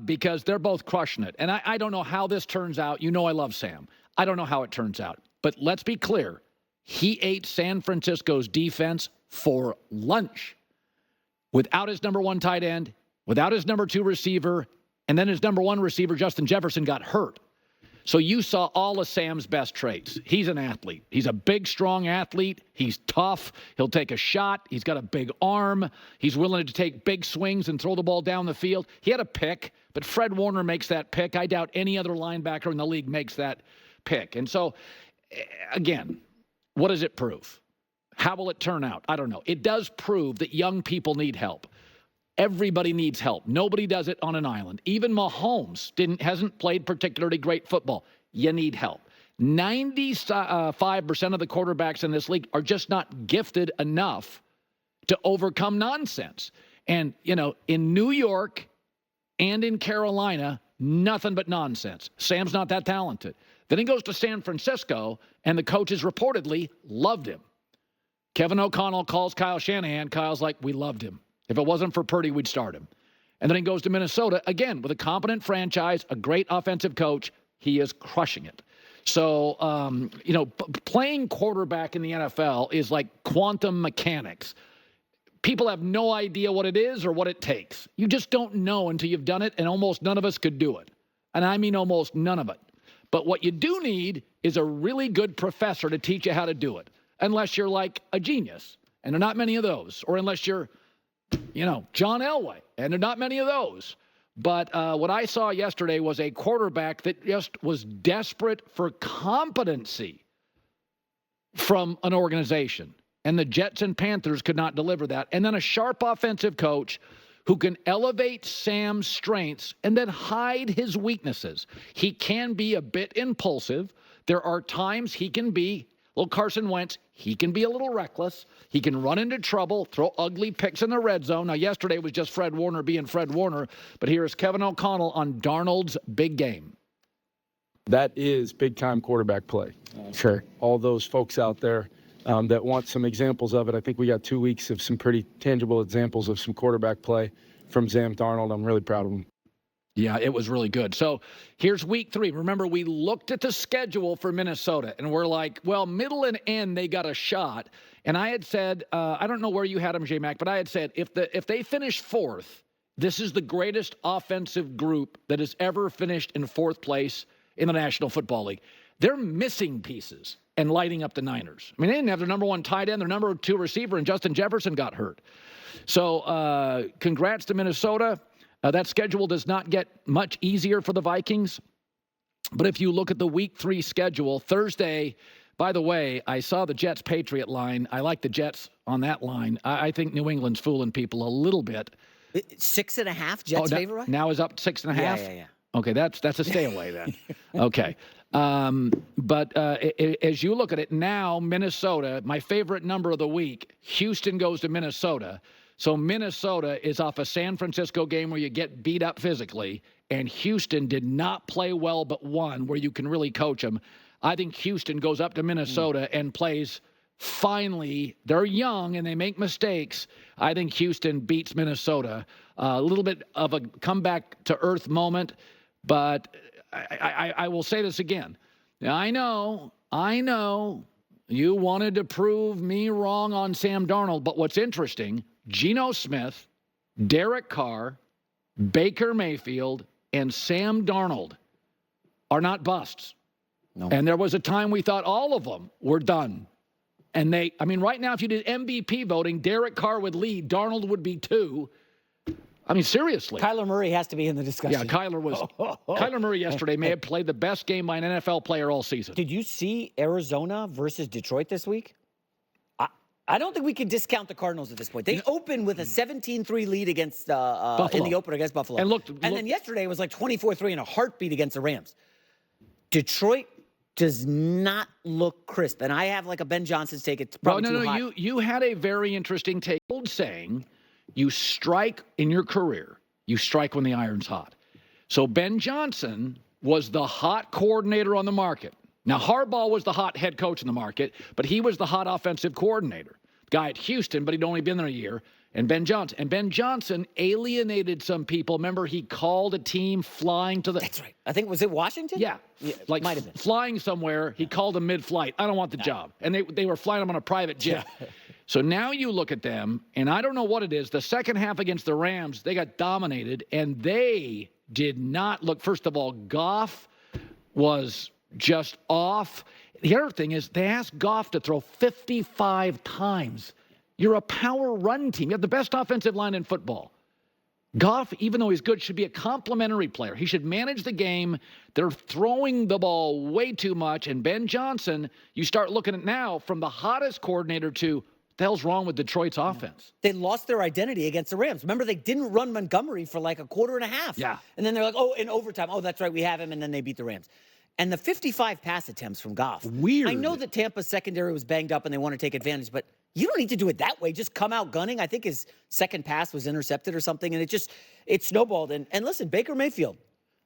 because they're both crushing it. And I don't know how this turns out. You know I love Sam. I don't know how it turns out. But let's be clear. He ate San Francisco's defense for lunch without his number one tight end, without his number two receiver, and then his number one receiver, Justin Jefferson, got hurt. So you saw all of Sam's best traits. He's an athlete. He's a big, strong athlete. He's tough. He'll take a shot. He's got a big arm. He's willing to take big swings and throw the ball down the field. He had a pick, but Fred Warner makes that pick. I doubt any other linebacker in the league makes that pick. And so, again, what does it prove? How will it turn out? I don't know. It does prove that young people need help. Everybody needs help. Nobody does it on an island. Even Mahomes hasn't played particularly great football. You need help. 95% of the quarterbacks in this league are just not gifted enough to overcome nonsense. And, in New York and in Carolina, nothing but nonsense. Sam's not that talented. Then he goes to San Francisco, and the coaches reportedly loved him. Kevin O'Connell calls Kyle Shanahan. Kyle's like, we loved him. If it wasn't for Purdy, we'd start him. And then he goes to Minnesota, again, with a competent franchise, a great offensive coach. He is crushing it. So, playing quarterback in the NFL is like quantum mechanics. People have no idea what it is or what it takes. You just don't know until you've done it, and almost none of us could do it. And I mean almost none of it. But what you do need is a really good professor to teach you how to do it, unless you're like a genius. And there are not many of those. Or unless you're John Elway, and there are not many of those. But what I saw yesterday was a quarterback that just was desperate for competency from an organization. And the Jets and Panthers could not deliver that. And then a sharp offensive coach who can elevate Sam's strengths and then hide his weaknesses. He can be a bit impulsive. There are times he can be little Carson Wentz. He can be a little reckless. He can run into trouble, throw ugly picks in the red zone. Now, yesterday was just Fred Warner being Fred Warner, but here is Kevin O'Connell on Darnold's big game. That is big-time quarterback play. Sure. All those folks out there that want some examples of it, I think we got 2 weeks of some pretty tangible examples of some quarterback play from Sam Darnold. I'm really proud of him. Yeah, it was really good. So here's week 3. Remember, we looked at the schedule for Minnesota, and we're like, well, middle and end, they got a shot. And I had said, I don't know where you had them, J-Mac, but I had said, if they finish 4th, this is the greatest offensive group that has ever finished in 4th place in the National Football League. They're missing pieces and lighting up the Niners. I mean, they didn't have their number 1 tight end, their number 2 receiver, and Justin Jefferson got hurt. So congrats to Minnesota. That schedule does not get much easier for the Vikings. But if you look at the week 3 schedule, Thursday, by the way, I saw the Jets-Patriot line. I like the Jets on that line. I think New England's fooling people a little bit. 6.5 Jets favorite, right? Now is up 6.5? Yeah. Okay, that's a stay away then. Okay. But as you look at it now, Minnesota, my favorite number of the week, Houston goes to Minnesota. So Minnesota is off a San Francisco game where you get beat up physically, and Houston did not play well but won, where you can really coach them. I think Houston goes up to Minnesota and plays finally. They're young and they make mistakes. I think Houston beats Minnesota. A little bit of a comeback to earth moment, but I will say this again. I know you wanted to prove me wrong on Sam Darnold, but what's interesting, Geno Smith, Derek Carr, Baker Mayfield, and Sam Darnold are not busts. No. And there was a time we thought all of them were done. And right now, if you did MVP voting, Derek Carr would lead. Darnold would be 2. I mean, seriously. Kyler Murray has to be in the discussion. Yeah, Kyler Murray yesterday may have played the best game by an NFL player all season. Did you see Arizona versus Detroit this week? I don't think we can discount the Cardinals at this point. They opened with a 17-3 lead against in the opener against Buffalo. And then yesterday it was like 24-3 in a heartbeat against the Rams. Detroit does not look crisp. And I have like a Ben Johnson's take. It's probably too hot. You had a very interesting take. Old saying, you strike in your career, you strike when the iron's hot. So Ben Johnson was the hot coordinator on the market. Now, Harbaugh was the hot head coach in the market, but he was the hot offensive coordinator. Guy at Houston, but he'd only been there a year. And Ben Johnson. And Ben Johnson alienated some people. Remember, he called a team flying to the... That's right. I think, was it Washington? Yeah. Like might have been. Flying somewhere. He called them mid-flight. I don't want the job. And they were flying him on a private jet. So now you look at them, and I don't know what it is. The second half against the Rams, they got dominated, and they did not look... First of all, Goff was just off. The other thing is they asked Goff to throw 55 times. You're a power run team. You have the best offensive line in football. Goff, even though he's good, should be a complementary player. He should manage the game. They're throwing the ball way too much. And Ben Johnson, you start looking at now from the hottest coordinator to, what the hell's wrong with Detroit's offense? They lost their identity against the Rams. Remember, they didn't run Montgomery for like a quarter and a half. Yeah. And then they're like, oh, in overtime. Oh, that's right, we have him. And then they beat the Rams. And the 55 pass attempts from Goff. Weird. I know that Tampa's secondary was banged up and they want to take advantage, but you don't need to do it that way. Just come out gunning. I think his second pass was intercepted or something, and it snowballed. And listen, Baker Mayfield,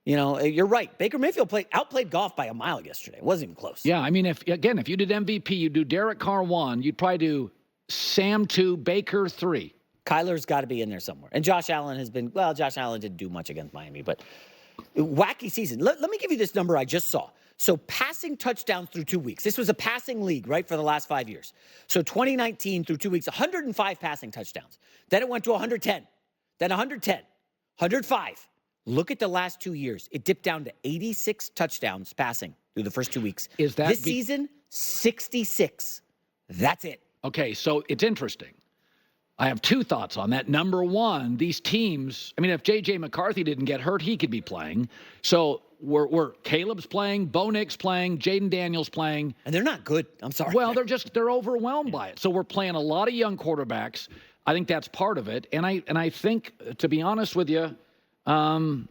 you're right. Baker Mayfield outplayed Goff by a mile yesterday. It wasn't even close. Yeah, I mean, if you did MVP, you'd do Derek Carr 1, you'd probably do Sam 2, Baker 3. Kyler's got to be in there somewhere. And Josh Allen Josh Allen didn't do much against Miami, but wacky season. Let me give you this number I just saw. So passing touchdowns through 2 weeks. This was a passing league, right, for the last 5 years. So 2019 through 2 weeks, 105 passing touchdowns. Then it went to 110. Then 110. 105. Look at the last 2 years. It dipped down to 86 touchdowns passing through the first 2 weeks. Is that this season, 66. That's it. Okay, so it's interesting. I have two thoughts on that. Number one, these teams, I mean, if J.J. McCarthy didn't get hurt, he could be playing. So we're Caleb's playing, Bo Nick's playing, Jaden Daniels playing. And they're not good. I'm sorry. Well, they're overwhelmed by it. So we're playing a lot of young quarterbacks. I think that's part of it. And I think, to be honest with you, I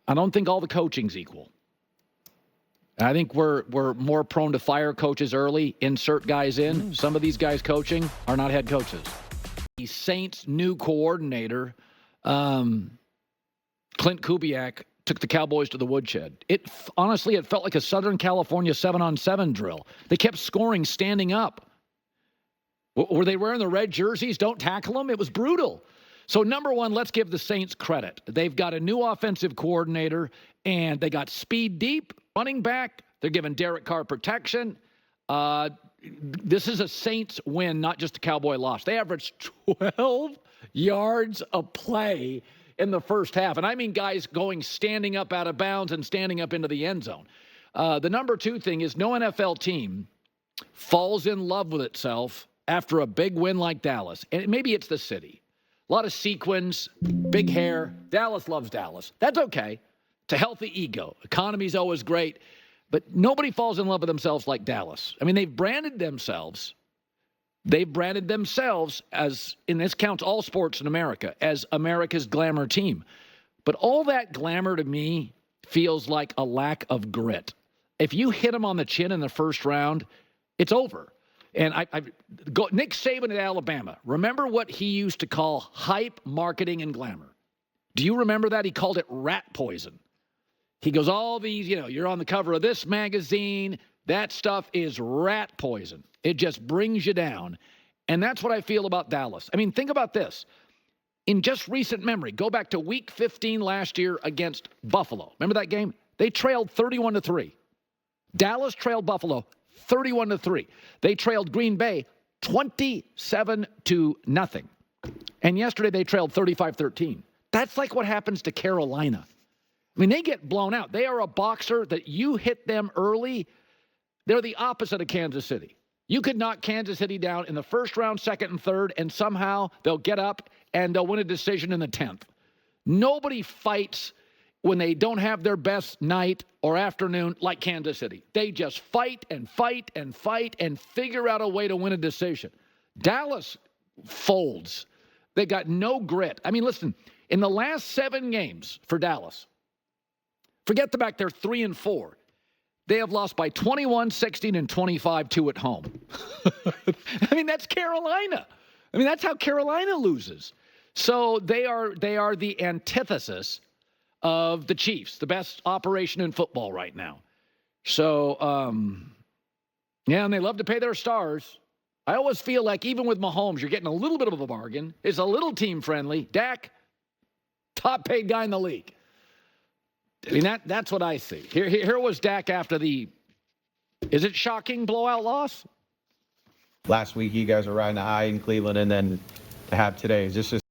don't think all the coaching's equal. I think we're more prone to fire coaches early, insert guys in. Some of these guys coaching are not head coaches. The Saints' new coordinator, Clint Kubiak, took the Cowboys to the woodshed. Honestly, it felt like a Southern California 7-on-7 drill. They kept scoring standing up. Were they wearing the red jerseys? Don't tackle them. It was brutal. So, number one, let's give the Saints credit. They've got a new offensive coordinator, and they got speed deep, running back. They're giving Derek Carr protection. This is a Saints win, not just a Cowboy loss. They averaged 12 yards a play in the first half. And I mean guys standing up out of bounds and standing up into the end zone. The number two thing is no NFL team falls in love with itself after a big win like Dallas. And maybe it's the city. A lot of sequins, big hair. Dallas loves Dallas. That's okay. It's a healthy ego. Economy's always great. But nobody falls in love with themselves like Dallas. I mean, they've branded themselves as, and this counts all sports in America, as America's glamour team. But all that glamour to me feels like a lack of grit. If you hit them on the chin in the first round, it's over. And Nick Saban at Alabama, remember what he used to call hype, marketing, and glamour? Do you remember that? He called it rat poison. He goes, all these, you're on the cover of this magazine. That stuff is rat poison. It just brings you down. And that's what I feel about Dallas. I mean, think about this. In just recent memory, go back to week 15 last year against Buffalo. Remember that game? They trailed 31-3. Dallas trailed Buffalo 31-3. They trailed Green Bay 27-0. And yesterday they trailed 35-13. That's like what happens to Carolina. I mean, they get blown out. They are a boxer that you hit them early. They're the opposite of Kansas City. You could knock Kansas City down in the first round, second, and third, and somehow they'll get up and they'll win a decision in the 10th. Nobody fights when they don't have their best night or afternoon like Kansas City. They just fight and fight and fight and figure out a way to win a decision. Dallas folds. They got no grit. I mean, listen, in the last 7 games for Dallas, forget the fact they're 3-4. They have lost by 21, 16, and 25-2 at home. I mean, that's Carolina. I mean, that's how Carolina loses. So they are the antithesis of the Chiefs, the best operation in football right now. So, yeah, and they love to pay their stars. I always feel like even with Mahomes, you're getting a little bit of a bargain. It's a little team-friendly. Dak, top-paid guy in the league. I mean, that's what I see. Here was Dak after the, is it shocking blowout loss? Last week, you guys were riding the high in Cleveland, and then to have today, is this just